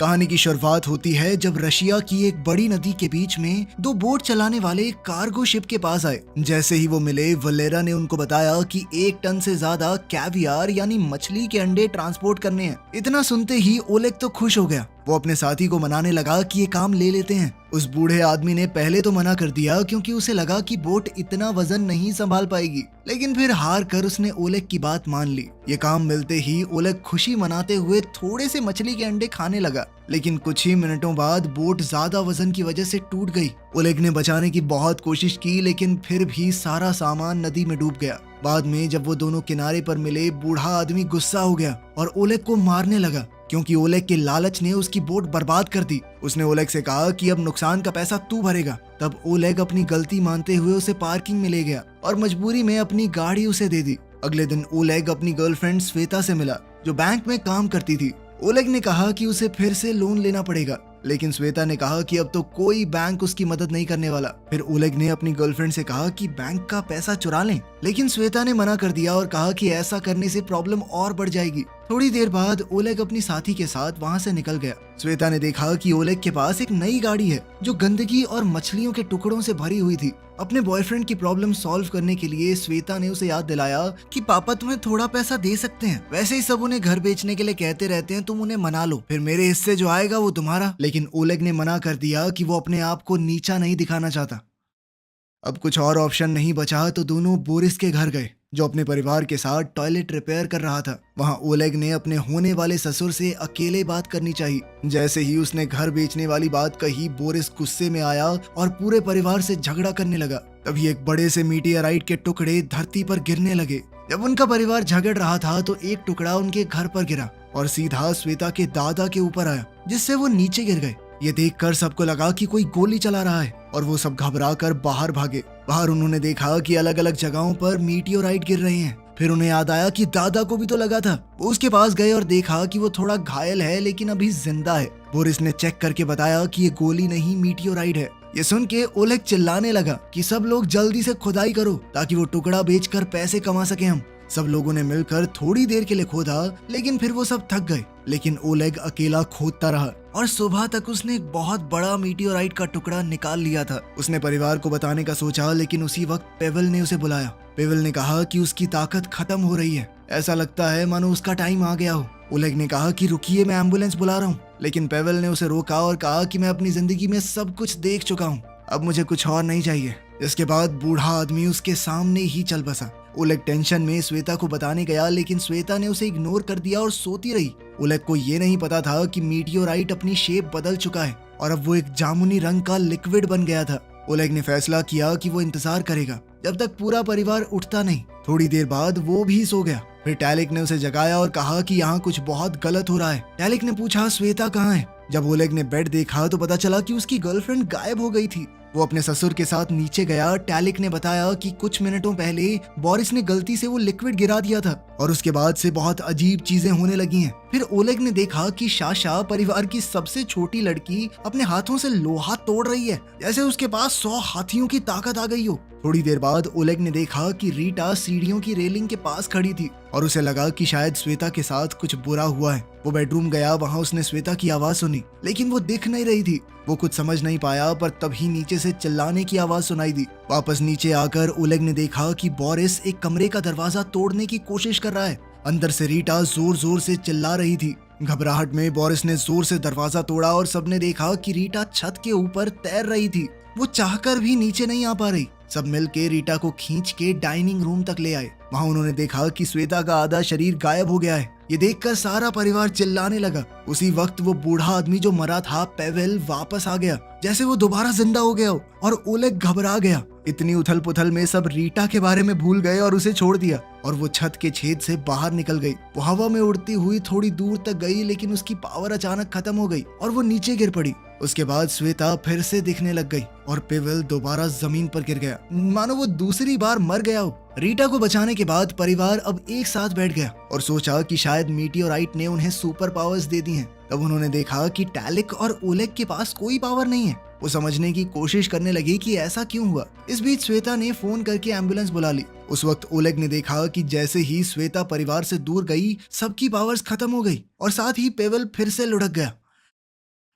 कहानी की शुरुआत होती है जब रशिया की एक बड़ी नदी के बीच में दो बोट चलाने वाले एक कार्गो शिप के पास आए। जैसे ही वो मिले, वलेरा ने उनको बताया कि 1 टन से ज्यादा कैवियार यानी मछली के अंडे ट्रांसपोर्ट करने हैं। इतना सुनते ही ओलेग तो खुश हो गया। वो अपने साथी को मनाने लगा कि ये काम ले लेते हैं। उस बूढ़े आदमी ने पहले तो मना कर दिया क्योंकि उसे लगा कि बोट इतना वजन नहीं संभाल पाएगी, लेकिन फिर हार कर उसने ओलेग की बात मान ली। ये काम मिलते ही ओलेग खुशी मनाते हुए थोड़े से मछली के अंडे खाने लगा, लेकिन कुछ ही मिनटों बाद बोट ज्यादा वजन की वजह से टूट गई। ओलेग ने बचाने की बहुत कोशिश की, लेकिन फिर भी सारा सामान नदी में डूब गया। बाद में जब वो दोनों किनारे पर मिले, बूढ़ा आदमी गुस्सा हो गया और ओलेग को मारने लगा क्योंकि ओलेग के लालच ने उसकी बोट बर्बाद कर दी। उसने ओलेग से कहा कि अब नुकसान का पैसा तू भरेगा। तब ओलेग अपनी गलती मानते हुए उसे पार्किंग में ले गया और मजबूरी में अपनी गाड़ी उसे दे दी। अगले दिन ओलेग अपनी गर्लफ्रेंड श्वेता से मिला, जो बैंक में काम करती थी। ओलेग ने कहा कि उसे फिर से लोन लेना पड़ेगा, लेकिन श्वेता ने कहा कि अब तो कोई बैंक उसकी मदद नहीं करने वाला। फिर ओलेग ने अपनी गर्लफ्रेंड से कहा कि बैंक का पैसा चुरा लें, लेकिन श्वेता ने मना कर दिया और कहा कि ऐसा करने से प्रॉब्लम और बढ़ जाएगी। थोड़ी देर बाद ओलेग अपनी साथी के साथ वहां से निकल गया। श्वेता ने देखा कि ओलेग के पास एक नई गाड़ी है जो गंदगी और मछलियों के टुकड़ों से भरी हुई थी। अपने बॉयफ्रेंड की प्रॉब्लम सॉल्व करने के लिए श्वेता ने उसे याद दिलाया कि पापा तुम्हें थोड़ा पैसा दे सकते हैं, वैसे ही सब उन्हें घर बेचने के लिए कहते रहते हैं, तुम उन्हें मना लो, फिर मेरे हिस्से जो आएगा वो तुम्हारा। लेकिन ओलेग ने मना कर दिया कि वो अपने आप को नीचा नहीं दिखाना चाहता। अब कुछ और ऑप्शन नहीं बचा तो दोनों बोरिस के घर गए, जो अपने परिवार के साथ टॉयलेट रिपेयर कर रहा था। वहां ओलेग ने अपने होने वाले ससुर से अकेले बात करनी चाहिए। जैसे ही उसने घर बेचने वाली बात कही, बोरिस गुस्से में आया और पूरे परिवार से झगड़ा करने लगा। तभी एक बड़े से मीटियोराइट के टुकड़े धरती पर गिरने लगे। जब उनका परिवार झगड़ रहा था तो एक टुकड़ा उनके घर पर गिरा और सीधा श्वेता के दादा के ऊपर आया, जिससे वो नीचे गिर गए। ये देखकर सबको लगा कि कोई गोली चला रहा है और वो सब घबरा कर बाहर भागे। बाहर उन्होंने देखा कि अलग अलग जगहों पर मीटियोराइट गिर रहे हैं। फिर उन्हें याद आया कि दादा को भी तो लगा था। वो उसके पास गए और देखा कि वो थोड़ा घायल है, लेकिन अभी जिंदा है। बोरिस ने चेक करके बताया कि ये गोली नहीं, मीटियोराइट है। ये सुन के ओलेग चिल्लाने लगा कि सब लोग जल्दी से खुदाई करो ताकि वो टुकड़ा बेचकर पैसे कमा सके हम। सब लोगों ने मिलकर थोड़ी देर के लिए खोदा, लेकिन फिर वो सब थक गए। लेकिन ओलेग अकेला खोदता रहा और सुबह तक उसने एक बहुत बड़ा मीटियोराइट का टुकड़ा निकाल लिया था। उसने परिवार को बताने का सोचा, लेकिन उसी वक्त पेवल ने उसे बुलाया। पेवल ने कहा कि उसकी ताकत खत्म हो रही है, ऐसा लगता है मानो उसका टाइम आ गया हो। ओलेग ने कहा कि रुकिए, मैं एम्बुलेंस बुला रहा हूँ, लेकिन पेवल ने उसे रोका और कहा कि मैं अपनी जिंदगी में सब कुछ देख चुका हूँ, अब मुझे कुछ और नहीं चाहिए। इसके बाद बूढ़ा आदमी उसके सामने ही चल बसा। ओलेग टेंशन में श्वेता को बताने गया, लेकिन श्वेता ने उसे इग्नोर कर दिया और सोती रही। ओलेग को ये नहीं पता था कि मीटियोराइट अपनी शेप बदल चुका है और अब वो एक जामुनी रंग का लिक्विड बन गया था। ओलेग ने फैसला किया कि वो इंतजार करेगा जब तक पूरा परिवार उठता नहीं। थोड़ी देर बाद वो भी सो गया। फिर टैलिक ने उसे जगाया और कहा कि यहाँ कुछ बहुत गलत हो रहा है। टैलिक ने पूछा, श्वेता कहाँ है? जब ओलेग ने बेड देखा तो पता चला कि उसकी गर्लफ्रेंड गायब हो गई थी। वो अपने ससुर के साथ नीचे गया। टैलिक ने बताया कि कुछ मिनटों पहले बोरिस ने गलती से वो लिक्विड गिरा दिया था और उसके बाद से बहुत अजीब चीजें होने लगी हैं। फिर ओलेग ने देखा कि शाशा, परिवार की सबसे छोटी लड़की, अपने हाथों से लोहा तोड़ रही है, जैसे उसके पास 100 हाथियों की ताकत आ गई हो। थोड़ी देर बाद ओलेग ने देखा कि रीटा सीढ़ियों की रेलिंग के पास खड़ी थी और उसे लगा कि शायद श्वेता के साथ कुछ बुरा हुआ है। वो बेडरूम गया, वहाँ उसने श्वेता की आवाज सुनी, लेकिन वो दिख नहीं रही थी। वो कुछ समझ नहीं पाया, पर तभी नीचे से चिल्लाने की आवाज सुनाई दी। वापस नीचे आकर ओलेग ने देखा कि बोरिस एक कमरे का दरवाजा तोड़ने की कोशिश कर रहा है। अंदर से रीटा जोर जोर से चिल्ला रही थी। घबराहट में बोरिस ने जोर से दरवाजा तोड़ा और सबने देखा कि रीटा छत के ऊपर तैर रही थी। वो चाहकर भी नीचे नहीं आ पा रही। सब मिलके रीटा को खींच के डाइनिंग रूम तक ले आए। वहाँ उन्होंने देखा कि श्वेता का आधा शरीर गायब हो गया है। ये देखकर सारा परिवार चिल्लाने लगा। उसी वक्त वो बूढ़ा आदमी जो मरा था, पेवेल, वापस आ गया, जैसे वो दोबारा जिंदा हो गया हो, और ओलेग घबरा गया। इतनी उथल पुथल में सब रीटा के बारे में भूल गए और उसे छोड़ दिया और वो छत के छेद से बाहर निकल गई। वो हवा में उड़ती हुई थोड़ी दूर तक गई, लेकिन उसकी पावर अचानक खत्म हो गई और वो नीचे गिर पड़ी। उसके बाद श्वेता फिर से दिखने लग गई और पेवेल दोबारा जमीन पर गिर गया, मानो वो दूसरी बार मर गया हो। रीटा को बचाने के बाद परिवार अब एक साथ बैठ गया और सोचा कि शायद मीटियोराइट ने उन्हें सुपर पावर्स दे दी हैं। तब उन्होंने देखा कि टैलिक और ओलेग के पास कोई पावर नहीं है। वो समझने की कोशिश करने लगी कि ऐसा क्यों हुआ। इस बीच श्वेता ने फोन करके एम्बुलेंस बुला ली। उस वक्त ओलेग ने देखा कि जैसे ही श्वेता परिवार से दूर गई, सबकी पावर्स खत्म हो गई और साथ ही पेवेल फिर से लुढ़क गया।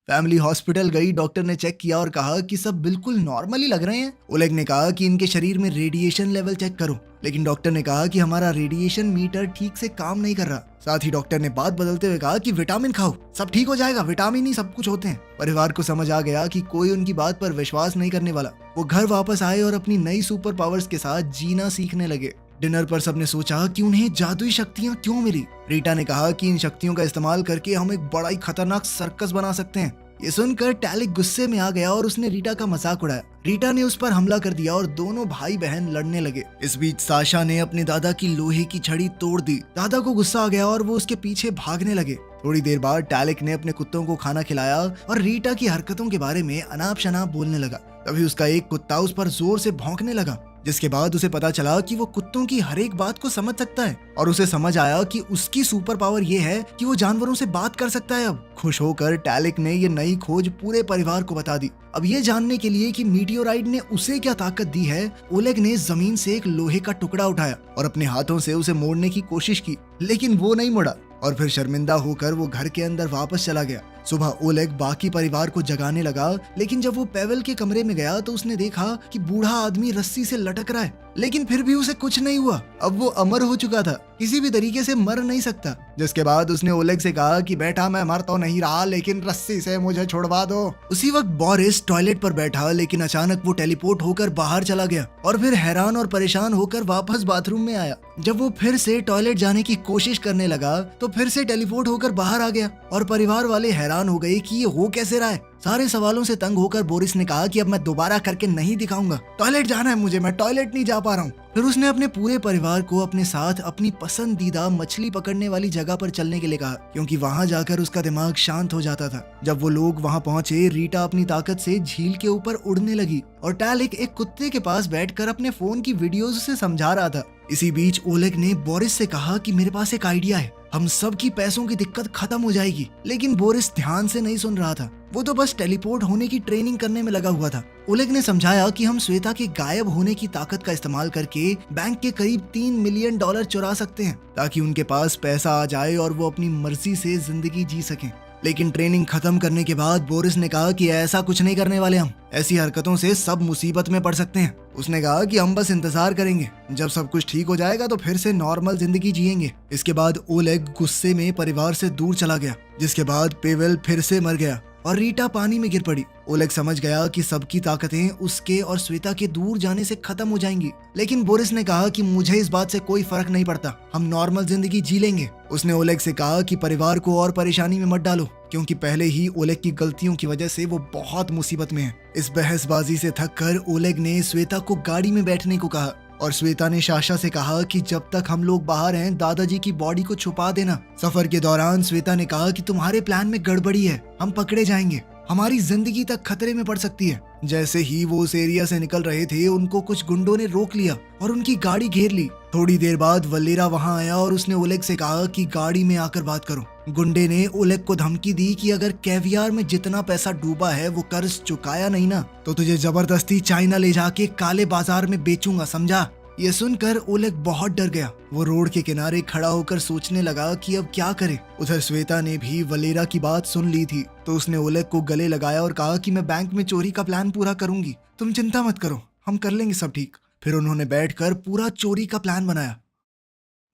फैमिली हॉस्पिटल गई, डॉक्टर ने चेक किया और कहा कि सब बिल्कुल नॉर्मली लग रहे हैं। ओलेग ने कहा कि इनके शरीर में रेडिएशन लेवल चेक करो, लेकिन डॉक्टर ने कहा कि हमारा रेडिएशन मीटर ठीक से काम नहीं कर रहा। साथ ही डॉक्टर ने बात बदलते हुए कहा कि विटामिन खाओ, सब ठीक हो जाएगा, विटामिन ही सब कुछ होते हैं। परिवार को समझ आ गया कि कोई उनकी बात पर विश्वास नहीं करने वाला। वो घर वापस आए और अपनी नई सुपर पावर्स के साथ जीना सीखने लगे। डिनर पर सबने सोचा कि उन्हें जादुई शक्तियां क्यों मिली। रीटा ने कहा कि इन शक्तियों का इस्तेमाल करके हम एक बड़ा ही खतरनाक सर्कस बना सकते हैं। ये सुनकर टैलिक गुस्से में आ गया और उसने रीटा का मजाक उड़ाया। रीटा ने उस पर हमला कर दिया और दोनों भाई बहन लड़ने लगे। इस बीच साशा ने अपने दादा की लोहे की छड़ी तोड़ दी। दादा को गुस्सा आ गया और वो उसके पीछे भागने लगे। थोड़ी देर बाद टैलिक ने अपने कुत्तों को खाना खिलाया और रीटा की हरकतों के बारे में अनाप शनाप बोलने लगा। तभी उसका एक कुत्ता उस पर जोर से भौंकने लगा, जिसके बाद उसे पता चला कि वो कुत्तों की हर एक बात को समझ सकता है और उसे समझ आया कि उसकी सुपर पावर ये है कि वो जानवरों से बात कर सकता है। अब खुश होकर टैलिक ने ये नई खोज पूरे परिवार को बता दी। अब ये जानने के लिए कि मीटियोराइड ने उसे क्या ताकत दी है, ओलेग ने जमीन से एक लोहे का टुकड़ा उठाया और अपने हाथों से उसे मोड़ने की कोशिश की, लेकिन वो नहीं मुड़ा और फिर शर्मिंदा होकर वो घर के अंदर वापस चला गया। सुबह ओलेग बाकी परिवार को जगाने लगा, लेकिन जब वो पेवेल के कमरे में गया तो उसने देखा कि बूढ़ा आदमी रस्सी से लटक रहा है, लेकिन फिर भी उसे कुछ नहीं हुआ। अब वो अमर हो चुका था, किसी भी तरीके से मर नहीं सकता। जिसके बाद उसने ओलेग से कहा कि बेटा मैं मर तो नहीं रहा, लेकिन रस्सी से मुझे छुड़वा दो। उसी वक्त बोरिस टॉयलेट पर बैठा, लेकिन अचानक वो टेलीपोर्ट होकर बाहर चला गया और फिर हैरान और परेशान होकर वापस बाथरूम में आया। जब वो फिर से टॉयलेट जाने की कोशिश करने लगा तो फिर से टेलीपोर्ट होकर बाहर आ गया और परिवार वाले हैरान हो गए कि ये हो कैसे रहा है। सारे सवालों से तंग होकर बोरिस ने कहा कि अब मैं दोबारा करके नहीं दिखाऊंगा, टॉयलेट जाना है मुझे, मैं टॉयलेट नहीं जा पा रहा हूँ। फिर उसने अपने पूरे परिवार को अपने साथ अपनी पसंदीदा मछली पकड़ने वाली जगह पर चलने के लिए कहा, क्योंकि वहां जाकर उसका दिमाग शांत हो जाता था। जब वो लोग वहां पहुंचे, रीटा अपनी ताकत से झील के ऊपर उड़ने लगी और टैलिक एक कुत्ते के पास बैठकर अपने फोन की वीडियोज उसे समझा रहा था। इसी बीच ओलेग ने बोरिस से कहा कि मेरे पास एक आइडिया है, हम सब की पैसों की दिक्कत खत्म हो जाएगी। लेकिन बोरिस ध्यान से नहीं सुन रहा था, वो तो बस टेलीपोर्ट होने की ट्रेनिंग करने में लगा हुआ था। ओलेग ने समझाया कि हम श्वेता के गायब होने की ताकत का इस्तेमाल करके बैंक के करीब $3 मिलियन चुरा सकते हैं, ताकि उनके पास पैसा आ जाए और वो अपनी मर्जी से जिंदगी जी सकें। लेकिन ट्रेनिंग खत्म करने के बाद बोरिस ने कहा कि ऐसा कुछ नहीं करने वाले, हम ऐसी हरकतों से सब मुसीबत में पड़ सकते हैं। उसने कहा कि हम बस इंतजार करेंगे, जब सब कुछ ठीक हो जाएगा तो फिर से नॉर्मल जिंदगी जिएंगे। इसके बाद ओलेग गुस्से में परिवार से दूर चला गया, जिसके बाद पेवेल फिर से मर गया और रीटा पानी में गिर पड़ी। ओलेग समझ गया कि सबकी ताकतें उसके और श्वेता के दूर जाने से खत्म हो जाएंगी, लेकिन बोरिस ने कहा कि मुझे इस बात से कोई फर्क नहीं पड़ता, हम नॉर्मल जिंदगी जी लेंगे। उसने ओलेग से कहा कि परिवार को और परेशानी में मत डालो, क्योंकि पहले ही ओलेग की गलतियों की वजह से वो बहुत मुसीबत में है। इस बहसबाजी से थककर ओलेग ने श्वेता को गाड़ी में बैठने को कहा और श्वेता ने साशा से कहा कि जब तक हम लोग बाहर हैं दादाजी की बॉडी को छुपा देना। सफर के दौरान श्वेता ने कहा कि तुम्हारे प्लान में गड़बड़ी है, हम पकड़े जाएंगे, हमारी जिंदगी तक खतरे में पड़ सकती है। जैसे ही वो उस एरिया से निकल रहे थे, उनको कुछ गुंडों ने रोक लिया और उनकी गाड़ी घेर ली। थोड़ी देर बाद वलेरा वहां आया और उसने ओलेग से कहा कि गाड़ी में आकर बात करो। गुंडे ने ओलेग को धमकी दी कि अगर कैवियार में जितना पैसा डूबा है वो कर्ज चुकाया नहीं ना, तो तुझे जबरदस्ती चाइना ले जाके काले बाजार में बेचूंगा, समझा। ये सुनकर ओलेग बहुत डर गया। वो रोड के किनारे खड़ा होकर सोचने लगा कि अब क्या करे। उधर श्वेता ने भी वलेरा की बात सुन ली थी, तो उसने ओलेग को गले लगाया और कहा कि मैं बैंक में चोरी का प्लान पूरा करूंगी, तुम चिंता मत करो, हम कर लेंगे सब ठीक। फिर उन्होंने बैठकर पूरा चोरी का प्लान बनाया।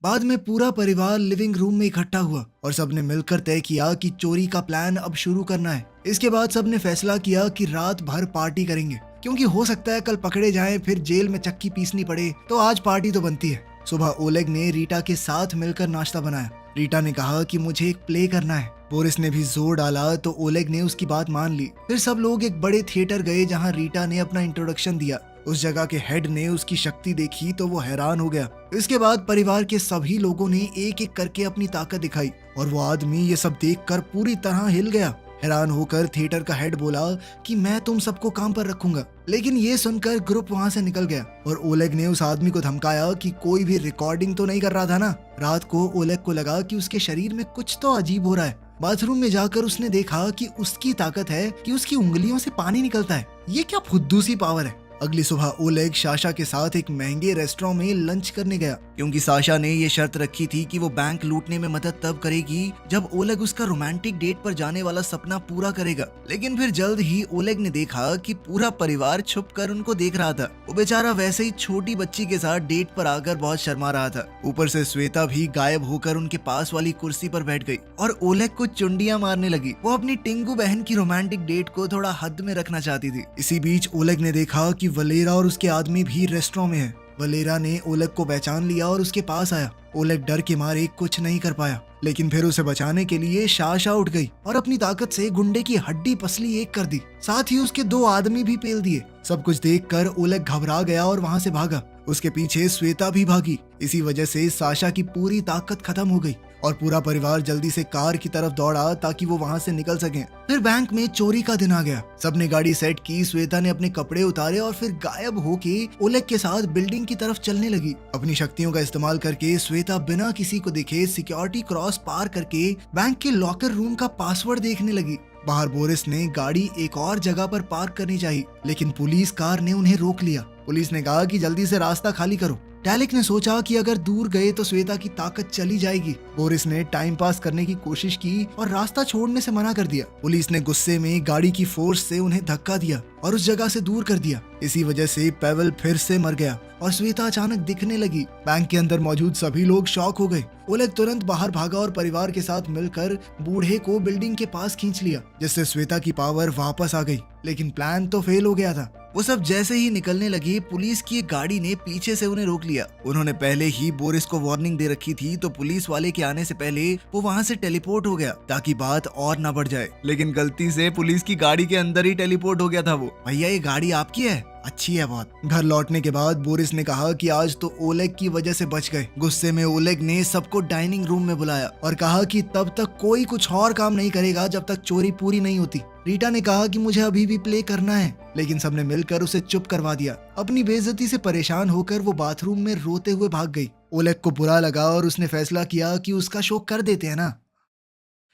बाद में पूरा परिवार लिविंग रूम में इकट्ठा हुआ और सबने मिलकर तय किया कि चोरी का प्लान अब शुरू करना है। इसके बाद सबने फैसला किया कि रात भर पार्टी करेंगे, क्योंकि हो सकता है कल पकड़े जाएं, फिर जेल में चक्की पीसनी पड़े, तो आज पार्टी तो बनती है। सुबह ओलेग ने रीटा के साथ मिलकर नाश्ता बनाया। रीटा ने कहा कि मुझे एक प्ले करना है। बोरिस ने भी जोर डाला तो ओलेग ने उसकी बात मान ली। फिर सब लोग एक बड़े थिएटर गए जहां रीटा ने अपना इंट्रोडक्शन दिया। उस जगह के हेड ने उसकी शक्ति देखी तो वो हैरान हो गया। इसके बाद परिवार के सभी लोगों ने एक एक करके अपनी ताकत दिखाई और वो आदमी ये सब देखकर पूरी तरह हिल गया। हैरान होकर थिएटर का हेड बोला कि मैं तुम सबको काम पर रखूंगा, लेकिन ये सुनकर ग्रुप वहां से निकल गया और ओलेग ने उस आदमी को धमकाया कि कोई भी रिकॉर्डिंग तो नहीं कर रहा था ना। रात को ओलेग को लगा कि उसके शरीर में कुछ तो अजीब हो रहा है। बाथरूम में जाकर उसने देखा कि उसकी ताकत है कि उसकी उंगलियों से पानी निकलता है। ये क्या फुद्दू सी पावर है। अगली सुबह ओलेग साशा के साथ एक महंगे रेस्टोरेंट में लंच करने गया, क्योंकि साशा ने ये शर्त रखी थी कि वो बैंक लूटने में मदद तब करेगी जब ओलेग उसका रोमांटिक डेट पर जाने वाला सपना पूरा करेगा। लेकिन फिर जल्द ही ओलेग ने देखा कि पूरा परिवार छुप कर उनको देख रहा था। वो बेचारा वैसे ही छोटी बच्ची के साथ डेट पर आकर बहुत शर्मा रहा था। ऊपर से श्वेता भी गायब होकर उनके पास वाली कुर्सी पर बैठ गई और ओलेग को चुंडियां मारने लगी। वो अपनी टिंगू बहन की रोमांटिक डेट को थोड़ा हद में रखना चाहती थी। इसी बीच ओलेग ने देखा कि वलेरा और उसके आदमी भी रेस्टोरेंट में है। वलेरा ने ओलेग को पहचान लिया और उसके पास आया। ओलेग डर के मारे कुछ नहीं कर पाया, लेकिन फिर उसे बचाने के लिए साशा उठ गई और अपनी ताकत से गुंडे की हड्डी पसली एक कर दी। साथ ही उसके 2 आदमी भी पेल दिए। सब कुछ देखकर ओलेग घबरा गया और वहां से भागा। उसके पीछे श्वेता भी भागी। इसी वजह से साशा की पूरी ताकत खत्म हो गई और पूरा परिवार जल्दी से कार की तरफ दौड़ा ताकि वो वहां से निकल सकें। फिर बैंक में चोरी का दिन आ गया। सबने गाड़ी सेट की। श्वेता ने अपने कपड़े उतारे और फिर गायब होके ओलेग के साथ बिल्डिंग की तरफ चलने लगी। अपनी शक्तियों का इस्तेमाल करके श्वेता बिना किसी को दिखे सिक्योरिटी क्रॉस पार करके बैंक के लॉकर रूम का पासवर्ड देखने लगी। बाहर बोरिस ने गाड़ी एक और जगह पर पार्क करनी चाहिए, लेकिन पुलिस कार ने उन्हें रोक लिया। पुलिस ने कहा कि जल्दी से रास्ता खाली करो। टैलिक ने सोचा कि अगर दूर गए तो श्वेता की ताकत चली जाएगी। बोरिस ने टाइम पास करने की कोशिश की और रास्ता छोड़ने से मना कर दिया। पुलिस ने गुस्से में गाड़ी की फोर्स से उन्हें धक्का दिया और उस जगह से दूर कर दिया। इसी वजह से पेवल फिर से मर गया और श्वेता अचानक दिखने लगी। बैंक के अंदर मौजूद सभी लोग शॉक हो गए। ओलेग तुरंत बाहर भागा और परिवार के साथ मिलकर बूढ़े को बिल्डिंग के पास खींच लिया, जिससे श्वेता की पावर वापस आ गई। लेकिन प्लान तो फेल हो गया था। वो सब जैसे ही निकलने लगे, पुलिस की एक गाड़ी ने पीछे से उन्हें रोक लिया। उन्होंने पहले ही बोरिस को वार्निंग दे रखी थी, तो पुलिस वाले के आने से पहले वो वहाँ से टेलीपोर्ट हो गया ताकि बात और न बढ़ जाए। लेकिन गलती से पुलिस की गाड़ी के अंदर ही टेलीपोर्ट हो गया था वो। भैया ये गाड़ी आपकी है? अच्छी है बहुत। घर लौटने के बाद बोरिस ने कहा कि आज तो ओलेग की वजह से बच गए। गुस्से में ओलेग ने सबको डाइनिंग रूम में बुलाया और कहा कि तब तक कोई कुछ और काम नहीं करेगा जब तक चोरी पूरी नहीं होती। रीटा ने कहा कि मुझे अभी भी प्ले करना है, लेकिन सबने मिलकर उसे चुप करवा दिया। अपनी बेइज्जती से परेशान होकर वो बाथरूम में रोते हुए भाग गई। ओलेग को बुरा लगा और उसने फैसला किया कि उसका शो कर देते हैं ना।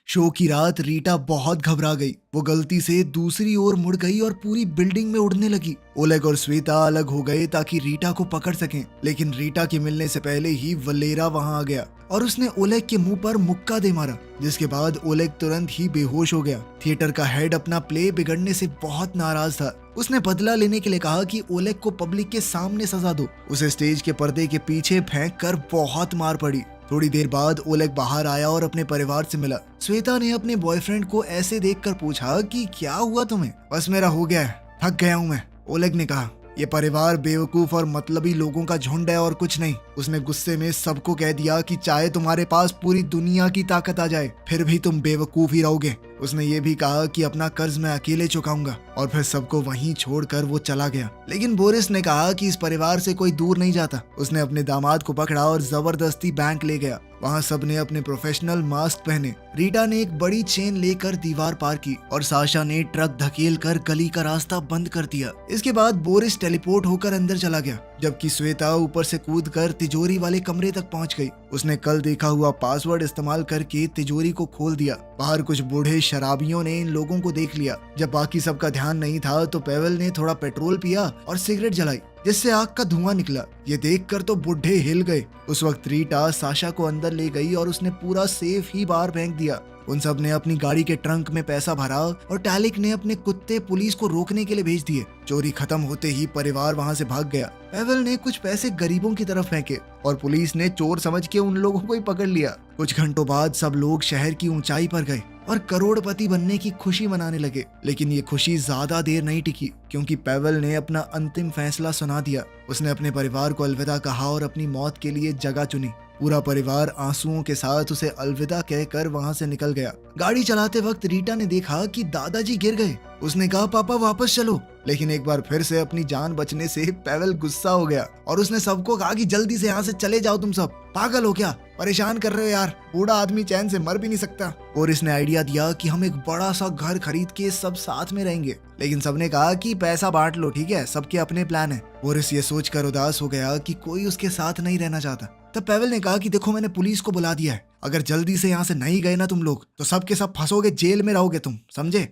शो की रात रीटा बहुत घबरा गई। वो गलती से दूसरी ओर मुड़ गई और पूरी बिल्डिंग में उड़ने लगी। ओलेग और श्वेता अलग हो गए ताकि रीटा को पकड़ सकें, लेकिन रीटा के मिलने से पहले ही वलेरा वहां आ गया और उसने ओलेग के मुंह पर मुक्का दे मारा, जिसके बाद ओलेग तुरंत ही बेहोश हो गया। थिएटर का हेड अपना प्ले बिगड़ने से बहुत नाराज था। उसने बदला लेने के लिए कहा कि ओलेग को पब्लिक के सामने सजा दो। उसे स्टेज के पर्दे के पीछे फेंक कर बहुत मार पड़ी। थोड़ी देर बाद ओलेग बाहर आया और अपने परिवार से मिला। श्वेता ने अपने बॉयफ्रेंड को ऐसे देखकर पूछा कि क्या हुआ तुम्हें? बस मेरा हो गया है, थक गया हूँ मैं, ओलेग ने कहा। ये परिवार बेवकूफ और मतलबी लोगों का झुंड है और कुछ नहीं। उसने गुस्से में सबको कह दिया कि चाहे तुम्हारे पास पूरी दुनिया की ताकत आ जाए, फिर भी तुम बेवकूफ ही रहोगे। उसने ये भी कहा कि अपना कर्ज मैं अकेले चुकाऊंगा और फिर सबको वहीं छोड़कर वो चला गया। लेकिन बोरिस ने कहा कि इस परिवार से कोई दूर नहीं जाता। उसने अपने दामाद को पकड़ा और जबरदस्ती बैंक ले गया। वहाँ सबने अपने प्रोफेशनल मास्क पहने। रीटा ने एक बड़ी चेन लेकर दीवार पार की और साशा ने ट्रक धकेल कर गली का रास्ता बंद कर दिया। इसके बाद बोरिस टेलीपोर्ट होकर अंदर चला गया, जबकि श्वेता ऊपर से कूदकर तिजोरी वाले कमरे तक पहुंच गई। उसने कल देखा हुआ पासवर्ड इस्तेमाल करके तिजोरी को खोल दिया। बाहर कुछ बूढ़े शराबियों ने इन लोगों को देख लिया। जब बाकी सबका ध्यान नहीं था तो पेवल ने थोड़ा पेट्रोल पिया और सिगरेट जलाई, जिससे आग का धुआं निकला। ये देखकर तो बुढ़े हिल गए। उस वक्त रीटा साशा को अंदर ले गई और उसने पूरा सेफ ही बाहर फेंक दिया। उन सब ने अपनी गाड़ी के ट्रंक में पैसा भरा और टैलिक ने अपने कुत्ते पुलिस को रोकने के लिए भेज दिए। चोरी खत्म होते ही परिवार वहां से भाग गया। पेवल ने कुछ पैसे गरीबों की तरफ फेंके और पुलिस ने चोर समझ के उन लोगों को ही पकड़ लिया। कुछ घंटों बाद सब लोग शहर की ऊंचाई पर गए और करोड़पति बनने की खुशी मनाने लगे। लेकिन ये खुशी ज्यादा देर नहीं टिकी, क्योंकि पेवल ने अपना अंतिम फैसला सुना दिया। उसने अपने परिवार को अलविदा कहा और अपनी मौत के लिए जगह चुनी। पूरा परिवार आंसुओं के साथ उसे अलविदा कहकर वहां से निकल गया। गाड़ी चलाते वक्त रीटा ने देखा कि दादाजी गिर गए। उसने कहा, पापा वापस चलो। लेकिन एक बार फिर से अपनी जान बचने से पेवल गुस्सा हो गया और उसने सबको कहा कि जल्दी से यहाँ से चले जाओ, तुम सब पागल हो क्या, परेशान कर रहे हो यार, बूढ़ा आदमी चैन से मर भी नहीं सकता। और इसने आइडिया दिया कि हम एक बड़ा सा घर खरीद के सब साथ में रहेंगे। लेकिन सबने कहा कि पैसा बांट लो, ठीक है, सबके अपने प्लान है। बोरिस ये सोचकर उदास हो गया कि कोई उसके साथ नहीं रहना चाहता। तब पेवल ने कहा कि देखो, मैंने पुलिस को बुला दिया है, अगर जल्दी से यहाँ से नहीं गए ना तुम लोग तो सब के सब फंसोगे, जेल में रहोगे तुम, समझे।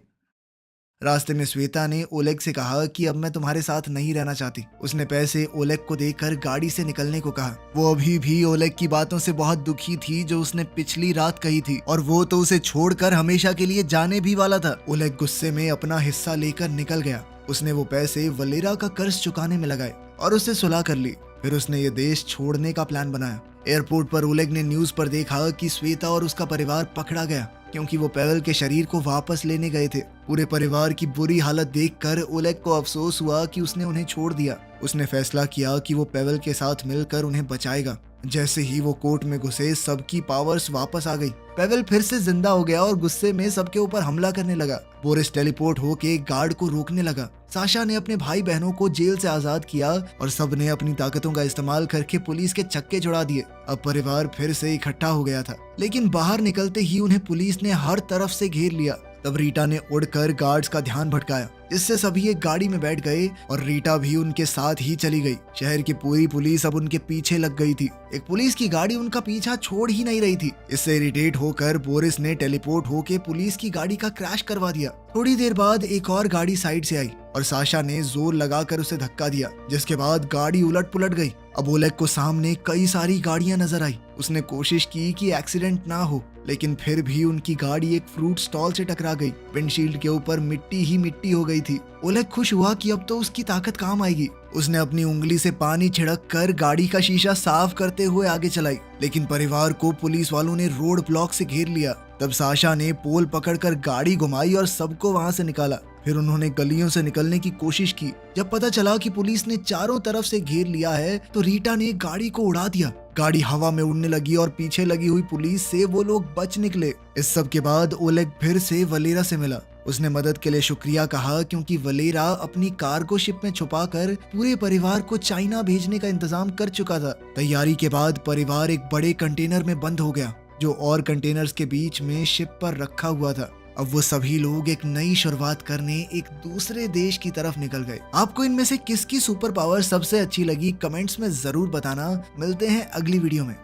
रास्ते में श्वेता ने ओलेग से कहा कि अब मैं तुम्हारे साथ नहीं रहना चाहती। उसने पैसे ओलेग को देकर गाड़ी से निकलने को कहा। वो अभी भी ओलेग की बातों से बहुत दुखी थी जो उसने पिछली रात कही थी, और वो तो उसे छोड़कर हमेशा के लिए जाने भी वाला था। ओलेग गुस्से में अपना हिस्सा लेकर निकल गया। उसने वो पैसे वलेरा का कर्ज चुकाने में लगाए और उससे सुलह कर ली। फिर उसने ये देश छोड़ने का प्लान बनाया। एयरपोर्ट पर ओलेग ने न्यूज पर देखा कि श्वेता और उसका परिवार पकड़ा गया क्योंकि वो पेवल के शरीर को वापस लेने गए थे। पूरे परिवार की बुरी हालत देखकर ओलेग को अफसोस हुआ कि उसने उन्हें छोड़ दिया। उसने फैसला किया कि वो पेवल के साथ मिलकर उन्हें बचाएगा। जैसे ही वो कोर्ट में घुसे, सबकी पावर्स वापस आ गई। पेवल फिर से जिंदा हो गया और गुस्से में सबके ऊपर हमला करने लगा। बोरिस टेलीपोर्ट होके गार्ड को रोकने लगा। साशा ने अपने भाई बहनों को जेल से आजाद किया और सबने अपनी ताकतों का इस्तेमाल करके पुलिस के चक्के छुड़ा दिए। अब परिवार फिर से इकट्ठा हो गया था, लेकिन बाहर निकलते ही उन्हें पुलिस ने हर तरफ से घेर लिया। तब रीटा ने उड़कर गार्ड्स का ध्यान भटकाया, जिससे सभी एक गाड़ी में बैठ गए और रीटा भी उनके साथ ही चली गई। शहर की पूरी पुलिस अब उनके पीछे लग गई थी। एक पुलिस की गाड़ी उनका पीछा छोड़ ही नहीं रही थी। इससे इरिटेट होकर बोरिस ने टेलीपोर्ट होके पुलिस की गाड़ी का क्रैश करवा दिया। थोड़ी देर बाद एक और गाड़ी साइड से आई और साशा ने जोर लगाकर उसे धक्का दिया, जिसके बाद गाड़ी उलट पुलट गई। अब ओलेग को सामने कई सारी गाड़ियां नजर आई। उसने कोशिश की कि एक्सीडेंट ना हो, लेकिन फिर भी उनकी गाड़ी एक फ्रूट स्टॉल से टकरा गई। विंडशील्ड के ऊपर मिट्टी ही मिट्टी हो गई थी। ओलेग खुश हुआ कि अब तो उसकी ताकत काम आएगी। उसने अपनी उंगली से पानी छिड़क कर गाड़ी का शीशा साफ करते हुए आगे चलाई, लेकिन परिवार को पुलिस वालों ने रोड ब्लॉक से घेर लिया। तब साशा ने पोल पकड़कर गाड़ी घुमाई और सबको वहां से निकाला। फिर उन्होंने गलियों से निकलने की कोशिश की। जब पता चला कि पुलिस ने चारों तरफ से घेर लिया है, तो रीटा ने गाड़ी को उड़ा दिया। गाड़ी हवा में उड़ने लगी और पीछे लगी हुई पुलिस से वो लोग बच निकले। इस सब के बाद ओलेग फिर से वलेरा से मिला। उसने मदद के लिए शुक्रिया कहा क्योंकि वलेरा अपनी कार्गो शिप में छुपाकर पूरे परिवार को चाइना भेजने का इंतजाम कर चुका था। तैयारी के बाद परिवार एक बड़े कंटेनर में बंद हो गया, जो और कंटेनर्स के बीच में शिप पर रखा हुआ था। अब वो सभी लोग एक नई शुरुआत करने एक दूसरे देश की तरफ निकल गए। आपको इनमें से किसकी सुपर पावर सबसे अच्छी लगी, कमेंट्स में जरूर बताना। मिलते हैं अगली वीडियो में।